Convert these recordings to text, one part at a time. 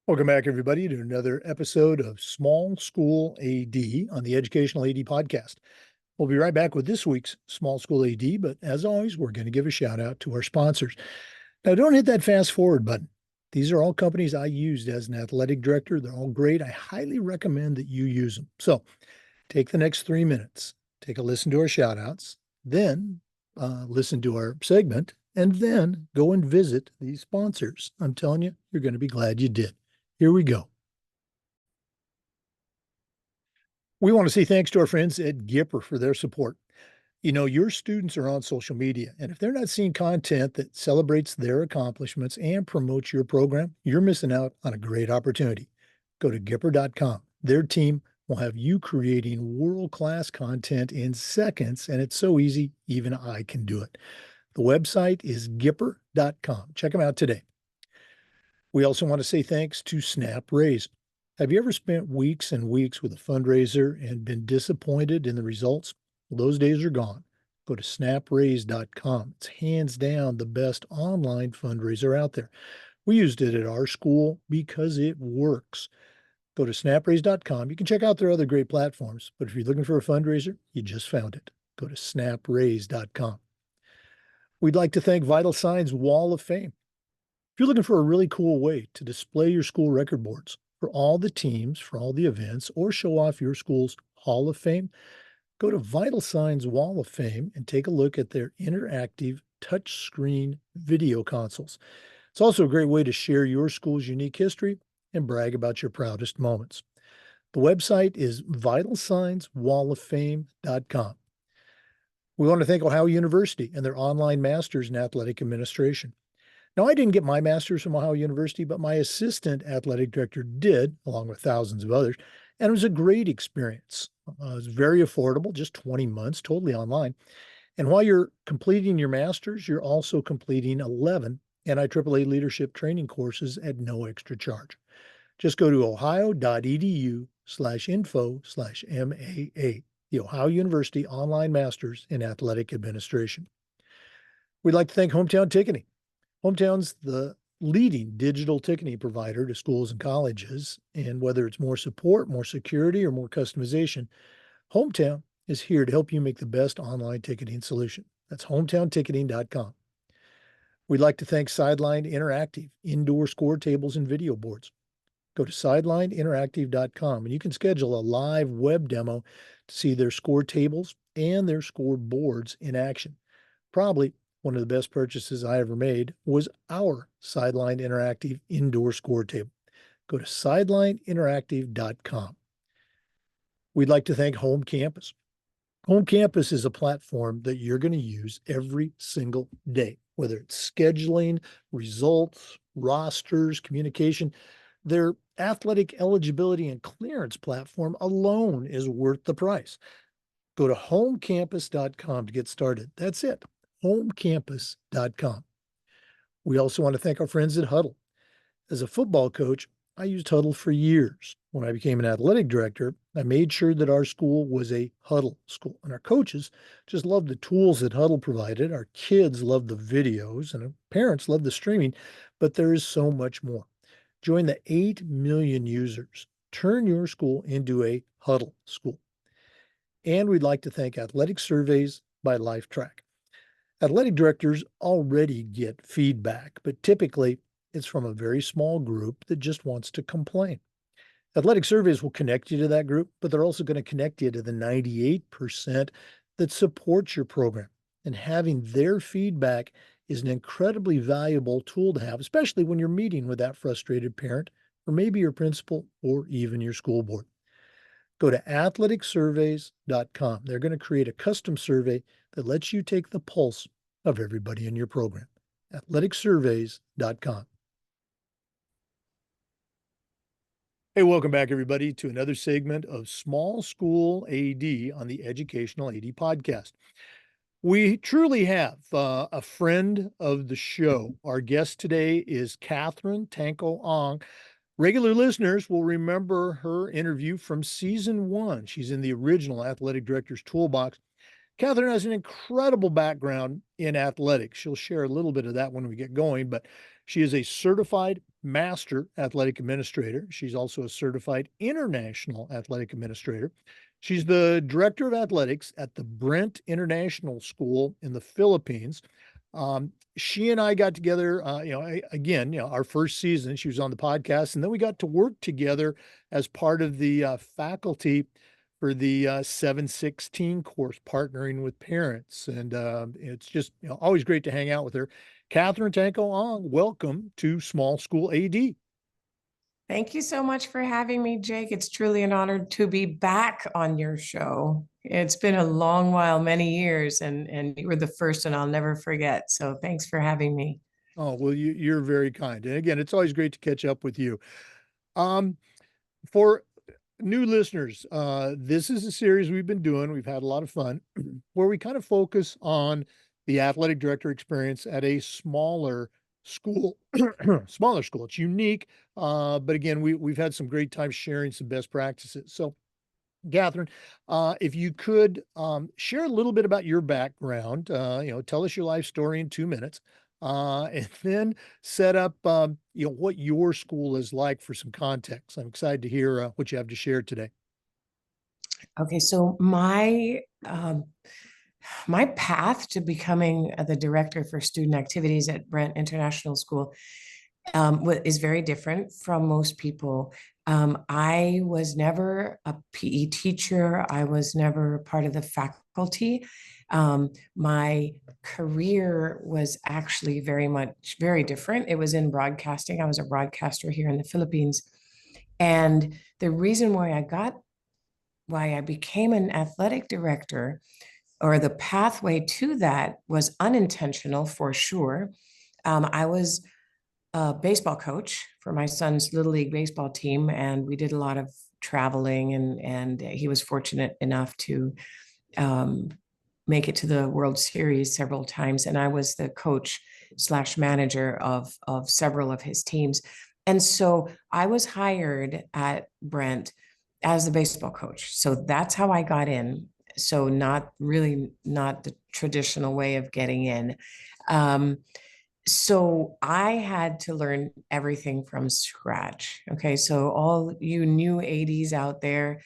Welcome back, everybody, to another episode of Small School AD on the Educational AD Podcast. We'll be right back with this week's Small School AD, but as always, we're going to give a shout out to our sponsors. Now, don't hit that fast forward button. These are all companies I used as an athletic director. They're all great. I highly recommend that you use them. So take the next 3 minutes, take a listen to our shout outs, then listen to our segment, and then go and visit these sponsors. I'm telling you, you're going to be glad you did. Here we go. We want to say thanks to our friends at Gipper for their support. You know, your students are on social media, and if they're not seeing content that celebrates their accomplishments and promotes your program, you're missing out on a great opportunity. Go to Gipper.com. Their team will have you creating world-class content in seconds, and it's so easy, even I can do it. The website is Gipper.com. Check them out today. We also want to say thanks to Snap Raise. Have you ever spent weeks and weeks with a fundraiser and been disappointed in the results? Well, those days are gone. Go to snapraise.com. It's hands down the best online fundraiser out there. We used it at our school because it works. Go to snapraise.com. You can check out their other great platforms, but if you're looking for a fundraiser, you just found it. Go to snapraise.com. We'd like to thank Vital Signs Wall of Fame. If you're looking for a really cool way to display your school record boards for all the teams, for all the events, or show off your school's Hall of Fame, go to Vital Signs Wall of Fame and take a look at their interactive touchscreen video consoles. It's also a great way to share your school's unique history and brag about your proudest moments. The website is vitalsignswalloffame.com. We want to thank Ohio University and their online masters in athletic administration. Now, I didn't get my master's from Ohio University, but my assistant athletic director did, along with thousands of others, and it was a great experience. It was very affordable, just 20 months, totally online. And while you're completing your master's, you're also completing 11 NIAAA leadership training courses at no extra charge. Just go to ohio.edu/info/MAA, the Ohio University Online Masters in Athletic Administration. We'd like to thank Hometown Ticketing. Hometown's the leading digital ticketing provider to schools and colleges, and whether it's more support, more security, or more customization, Hometown is here to help you make the best online ticketing solution. That's hometownticketing.com. We'd like to thank Sideline Interactive, indoor score tables and video boards. Go to sidelineinteractive.com and you can schedule a live web demo to see their score tables and their score boards in action. Probably one of the best purchases I ever made was our Sideline Interactive indoor score table. Go to sidelineinteractive.com. We'd like to thank Home Campus. Home Campus is a platform that you're going to use every single day, whether it's scheduling, results, rosters, communication. Their athletic eligibility and clearance platform alone is worth the price. Go to homecampus.com to get started. That's it, homecampus.com. We also want to thank our friends at Huddle. As a football coach, I used Huddle for years. When I became an athletic director, I made sure that our school was a Huddle school. And our coaches just loved the tools that Huddle provided. Our kids loved the videos, and our parents loved the streaming, but there is so much more. Join the 8 million users. Turn your school into a Huddle school. And we'd like to thank Athletic Surveys by LifeTrack. Athletic directors already get feedback, but typically it's from a very small group that just wants to complain. Athletic Surveys will connect you to that group, but they're also going to connect you to the 98% that supports your program. And having their feedback is an incredibly valuable tool to have, especially when you're meeting with that frustrated parent, or maybe your principal, or even your school board. Go to athleticsurveys.com. They're going to create a custom survey that lets you take the pulse of everybody in your program. athleticsurveys.com. Hey, welcome back, everybody, to another segment of Small School AD on the Educational AD Podcast. We truly have a friend of the show. Our guest today is Catherine Tanco-Ong. Regular listeners will remember her interview from season 1. She's in the original Athletic Director's Toolbox. Catherine has an incredible background in athletics. She'll share a little bit of that when we get going, but She is a certified master athletic administrator. She's also a certified international athletic administrator. She's the director of athletics at the Brent International School in the Philippines. She and I got together, again, our first season, she was on the podcast, and then we got to work together as part of the faculty for the 716 course, partnering with parents. And it's just always great to hang out with her. Catherine Tanco-Ong, welcome to Small School AD. Thank you so much for having me, Jake. It's truly an honor to be back on your show. It's been a long while, many years, and you were the first, and I'll never forget. So thanks for having me. Oh, well, you're very kind. And again, it's always great to catch up with you. Um, for new listeners, this is a series we've been doing. We've had a lot of fun where we kind of focus on the athletic director experience at a smaller school, smaller school. It's unique. But again, we've had some great time sharing some best practices. So Catherine, if you could share a little bit about your background, tell us your life story in 2 minutes, and then set up, what your school is like for some context. I'm excited to hear what you have to share today. Okay, so my path to becoming the director for student activities at Brent International School is very different from most people. I was never a PE teacher. I was never part of the faculty. My career was actually very different. It was in broadcasting. I was a broadcaster here in the Philippines. And the reason why I became an athletic director, or the pathway to that, was unintentional for sure. I was a baseball coach for my son's little league baseball team, and we did a lot of traveling, and he was fortunate enough to um, make it to the World Series several times, and I was the coach slash manager of several of his teams. And so I was hired at Brent as the baseball coach. So that's how I got in. So not the traditional way of getting in. Um, so I had to learn everything from scratch. Okay, so all you new ADs out there,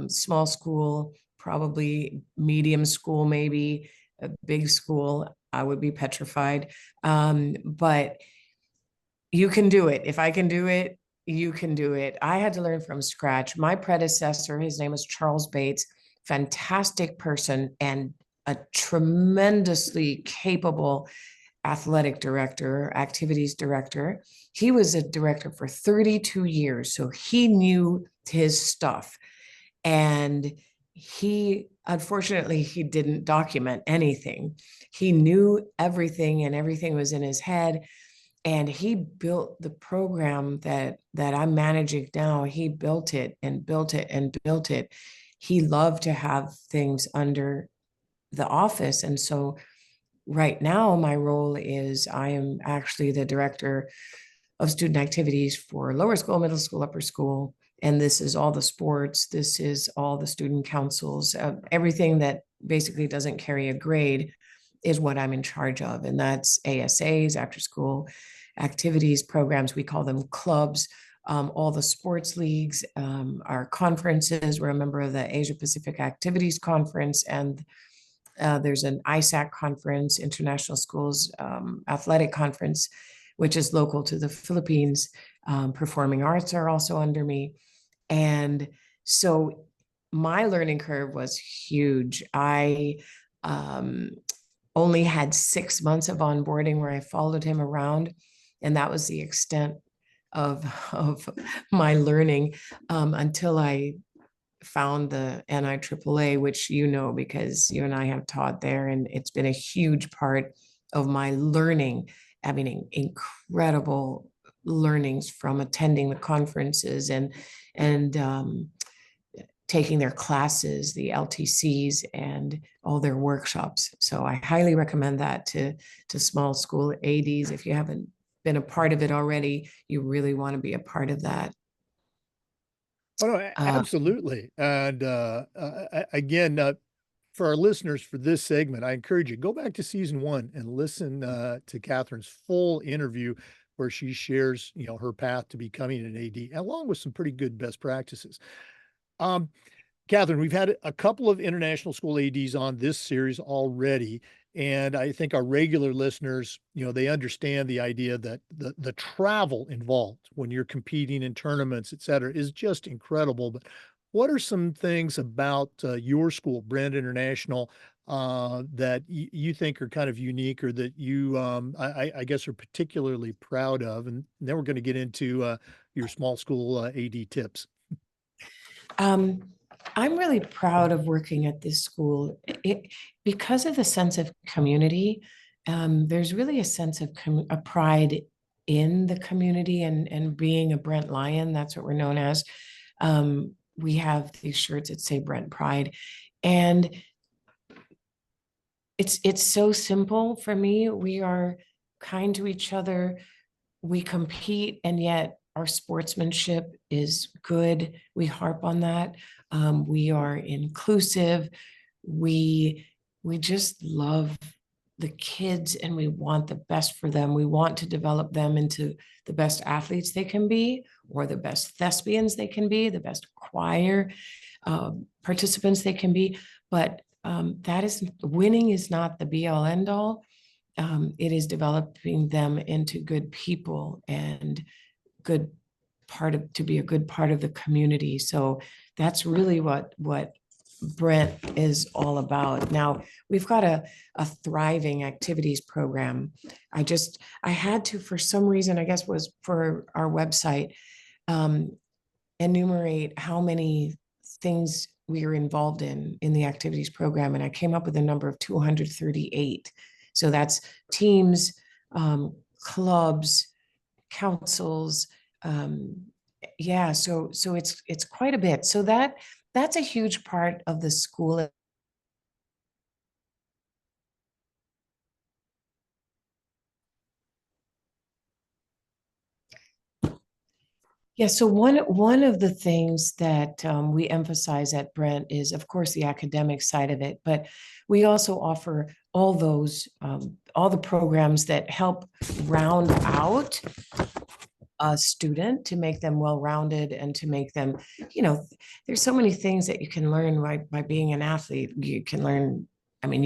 small school, probably medium school, maybe a big school, I would be petrified. But you can do it. If I can do it, you can do it. I had to learn from scratch. My predecessor, his name was Charles Bates, fantastic person and a tremendously capable athletic director, activities director. He was a director for 32 years, so he knew his stuff. And unfortunately, he didn't document anything. He knew everything, and everything was in his head. And he built the program that I'm managing now. He built it and built it and built it. He loved to have things under the office. And so right now, my role is I am actually the director of student activities for lower school, middle school, upper school. And this is all the sports. This is all the student councils, everything that basically doesn't carry a grade is what I'm in charge of. And that's ASAs, after school activities, programs. We call them clubs. All the sports leagues, our conferences. We're a member of the Asia Pacific Activities Conference, and there's an ISAC conference, International Schools Athletic Conference, which is local to the Philippines. Performing arts are also under me. And so my learning curve was huge. I only had 6 months of onboarding where I followed him around, and that was the extent of my learning until I found the NIAAA, which you know because you and I have taught there, and it's been a huge part of my learning. I mean, incredible learnings from attending the conferences and taking their classes, the LTCs, and all their workshops. So I highly recommend that to small school ADs. If you haven't been a part of it already, you really want to be a part of that. Oh, no, absolutely. And again, for our listeners for this segment, I encourage you, go back to season 1 and listen to Catherine's full interview where she shares, her path to becoming an AD, along with some pretty good best practices. Um, Catherine, we've had a couple of international school ADs on this series already, and I think our regular listeners, they understand the idea that the travel involved when you're competing in tournaments, et cetera, is just incredible. But what are some things about your school, Brent International, that you think are kind of unique, or that you, I guess, are particularly proud of? And then we're going to get into your small school AD tips. Um, I'm really proud of working at this school. Because of the sense of community, there's really a sense of a pride in the community, and being a Brent Lion, that's what we're known as. We have these shirts that say Brent Pride, and it's so simple for me. We are kind to each other. We compete, and yet our sportsmanship is good. We harp on that. We are inclusive. We we just love the kids, and we want the best for them. We want to develop them into the best athletes they can be, or the best thespians they can be, the best choir participants they can be. But that is, winning is not the be all end all. It is developing them into good people and good to be a good part of the community. So that's really what Brent is all about. Now we've got a thriving activities program. I had to, for some reason, I guess was for our website, um, enumerate how many things we are involved in the activities program, and I came up with a number of 238. So that's teams, clubs, councils. Yeah, so it's quite a bit. So that's a huge part of the school. Yeah, so one of the things that we emphasize at Brent is, of course, the academic side of it, but we also offer all the programs that help round out a student, to make them well-rounded, and to make them, there's so many things that you can learn by being an athlete. You can learn, I mean,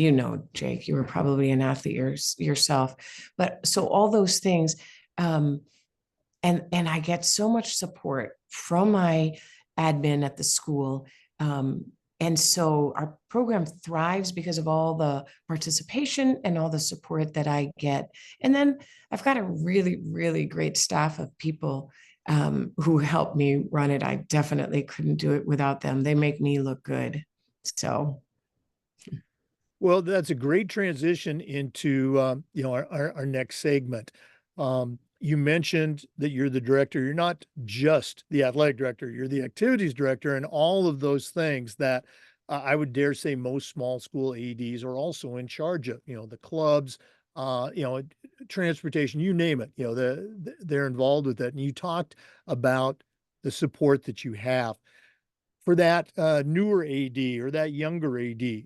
Jake, you were probably an athlete yourself, but so all those things, and I get so much support from my admin at the school. And so our program thrives because of all the participation and all the support that I get. And then I've got a really, really great staff of people who help me run it. I definitely couldn't do it without them. They make me look good. So. Well, that's a great transition into our next segment. You mentioned that you're the director. You're not just the athletic director. You're the activities director, and all of those things that I would dare say most small school ADs are also in charge of. The clubs, transportation, you name it. They're involved with that. And you talked about the support that you have for that newer AD or that younger AD.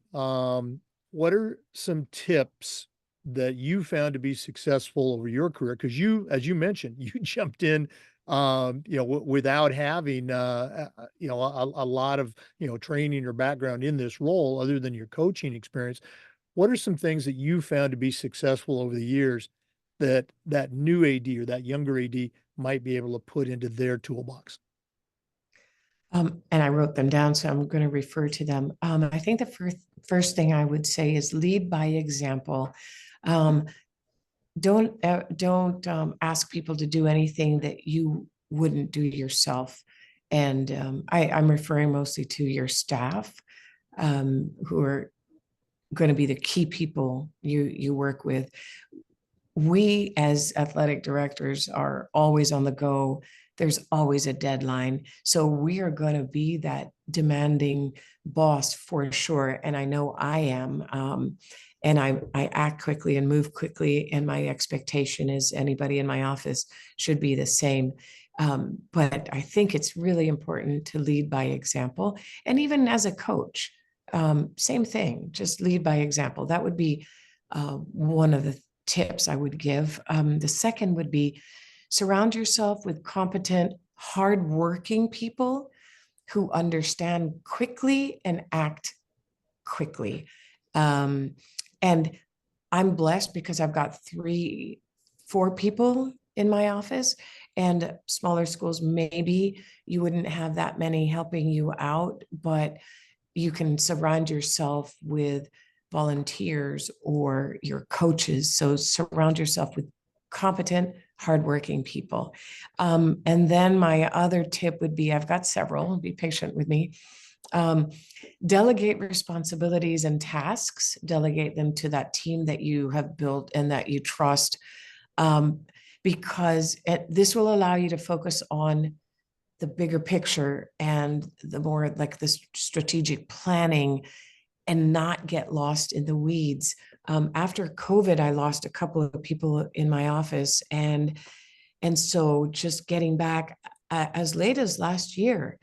What are some tips that you found to be successful over your career? Because you, as you mentioned, you jumped in, without having, a lot of, training or background in this role other than your coaching experience. What are some things that you found to be successful over the years that that new AD or that younger AD might be able to put into their toolbox? And I wrote them down, so I'm going to refer to them. I think the first thing I would say is lead by example. Um, don't ask people to do anything that you wouldn't do yourself. And I'm referring mostly to your staff, who are going to be the key people you work with. We as athletic directors are always on the go. There's always a deadline. So we are going to be that demanding boss for sure. And I know I am. And I act quickly and move quickly. And my expectation is anybody in my office should be the same. But I think it's really important to lead by example. And even as a coach, same thing, just lead by example. That would be one of the tips I would give. The second would be surround yourself with competent, hardworking people who understand quickly and act quickly. And I'm blessed because I've got 4 people in my office, and smaller schools, maybe you wouldn't have that many helping you out, but you can surround yourself with volunteers or your coaches. So surround yourself with competent, hardworking people. And then my other tip would be, I've got several, be patient with me. Delegate responsibilities and tasks, delegate them to that team that you have built and that you trust, because this will allow you to focus on the bigger picture and the more like the strategic planning and not get lost in the weeds. After COVID, I lost a couple of people in my office, and so just getting back as late as last year.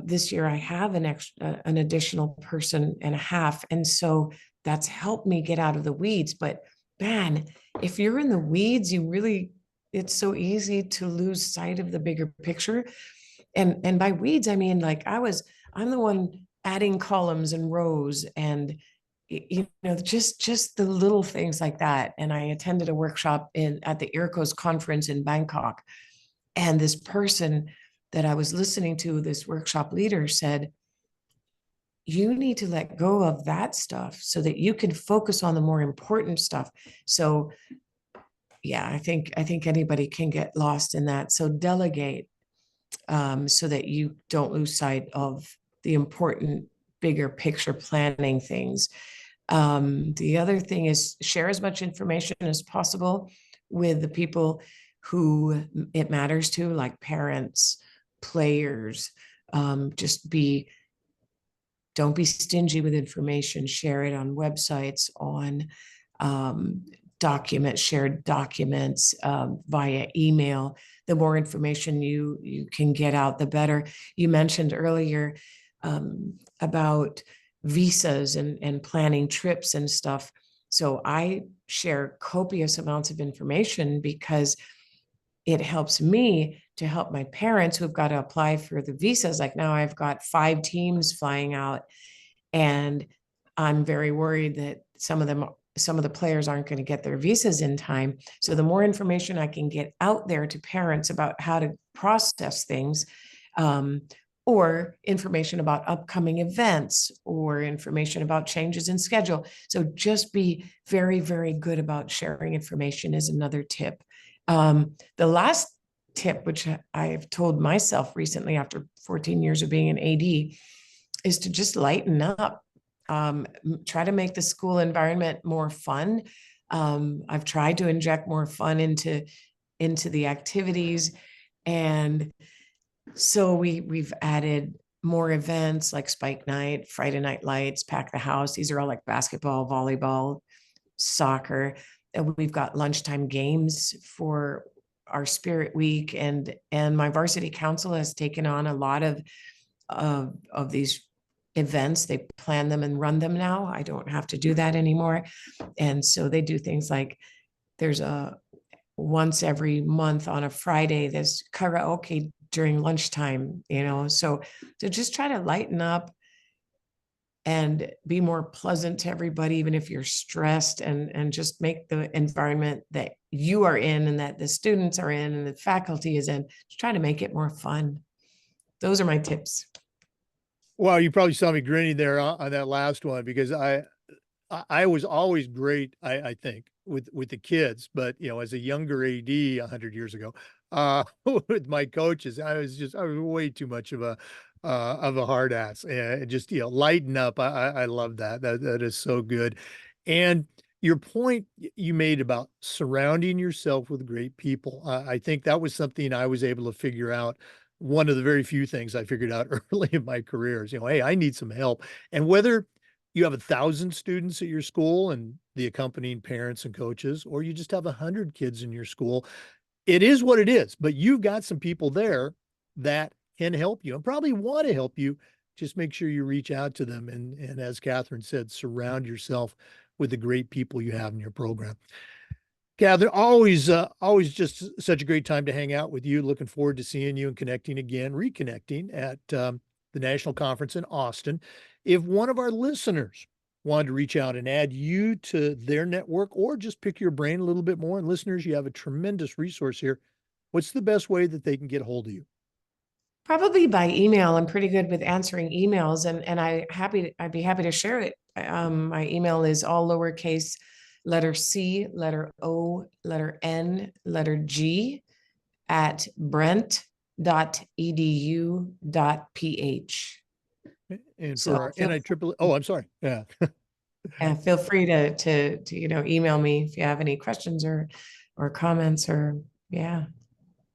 This year I have an additional person and a half. And so that's helped me get out of the weeds. But man, if you're in the weeds, it's so easy to lose sight of the bigger picture. And by weeds, I mean, like I'm the one adding columns and rows and just the little things like that. And I attended a workshop at the IRCOS conference in Bangkok. And this person that I was listening to, this workshop leader, said, you need to let go of that stuff so that you can focus on the more important stuff. So yeah, I think anybody can get lost in that. So delegate, so that you don't lose sight of the important bigger picture planning things. The other thing is share as much information as possible with the people who it matters to, like parents, players. Don't be stingy with information. Share it on websites, on shared documents, via email. The more information you can get out, the better. You mentioned earlier about visas and planning trips and stuff. So I share copious amounts of information because it helps me to help my parents who've got to apply for the visas. Like now I've got 5 teams flying out, and I'm very worried that some of the players aren't going to get their visas in time. So the more information I can get out there to parents about how to process things, or information about upcoming events or information about changes in schedule. So just be very, very good about sharing information is another tip. The last tip, which I have told myself recently after 14 years of being an AD, is to just lighten up. Try to make the school environment more fun. I've tried to inject more fun into the activities. And so we've added more events like Spike Night, Friday Night Lights, Pack the House. These are all like basketball, volleyball, soccer. And we've got lunchtime games for our Spirit Week, and my varsity council has taken on a lot of these events. They plan them and run them now. I don't have to do that anymore. And so they do things like there's a once every month on a Friday, there's karaoke during lunchtime, so just try to lighten up and be more pleasant to everybody, even if you're stressed, and just make the environment that you are in and that the students are in and the faculty is in, just try to make it more fun. Those are my tips. Well, you probably saw me grinning there on that last one because I was always great, I think, with the kids, but as a younger AD 100 years ago, with my coaches, I was way too much of a hard ass, and just lighten up. I love that. That is so good. And your point you made about surrounding yourself with great people, I think that was something I was able to figure out. One of the very few things I figured out early in my career is, hey, I need some help. And whether you have 1,000 students at your school and the accompanying parents and coaches, or you just have 100 kids in your school, it is what it is. But you've got some people there that can help you and probably want to help you. Just make sure you reach out to them. And as Catherine said, surround yourself with the great people you have in your program. Catherine, always just such a great time to hang out with you. Looking forward to seeing you and connecting again, reconnecting at the national conference in Austin. If one of our listeners wanted to reach out and add you to their network or just pick your brain a little bit more, and listeners, you have a tremendous resource here. What's the best way that they can get a hold of you? Probably by email. I'm pretty good with answering emails, and I'd be happy to share it. My email is all lowercase, letter C, letter O, letter N, letter G at brent.edu.ph. And for So our NIAAA, oh, I'm sorry. Yeah. feel free to email me if you have any questions or comments or yeah.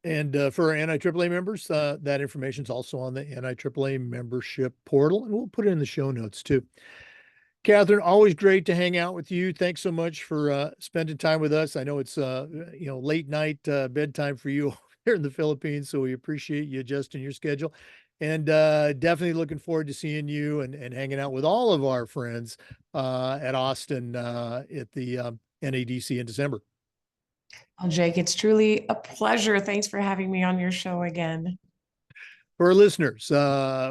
And for our NIAAA members, that information is also on the NIAAA membership portal, and we'll put it in the show notes too. Catherine, always great to hang out with you. Thanks so much for spending time with us. I know it's late night bedtime for you here in the Philippines, so we appreciate you adjusting your schedule, and definitely looking forward to seeing you and hanging out with all of our friends at Austin at the NADC in December. Well, Jake, it's truly a pleasure. Thanks for having me on your show again. For our listeners,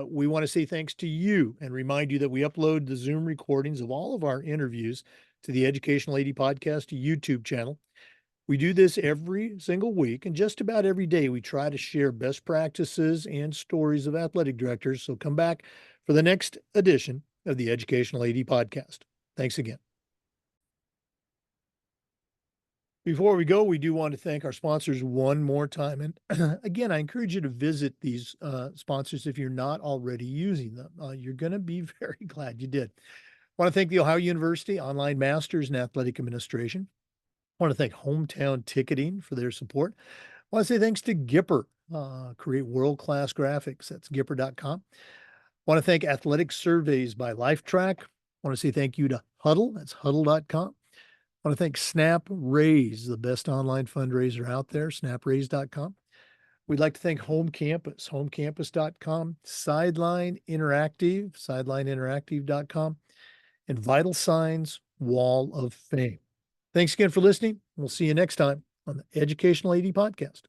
we want to say thanks to you and remind you that we upload the Zoom recordings of all of our interviews to the Educational AD Podcast YouTube channel. We do this every single week, and just about every day we try to share best practices and stories of athletic directors. So come back for the next edition of the Educational AD Podcast. Thanks again. Before we go, we do want to thank our sponsors one more time. And again, I encourage you to visit these sponsors if you're not already using them. You're going to be very glad you did. I want to thank the Ohio University Online Masters in Athletic Administration. I want to thank Hometown Ticketing for their support. I want to say thanks to Gipper, create world-class graphics. That's Gipper.com. I want to thank Athletic Surveys by LifeTrack. I want to say thank you to Huddle. That's Huddle.com. I want to thank Snap Raise, the best online fundraiser out there, snapraise.com. We'd like to thank Home Campus, homecampus.com, Sideline Interactive, sidelineinteractive.com, and Vital Signs Wall of Fame. Thanks again for listening. We'll see you next time on the Educational AD Podcast.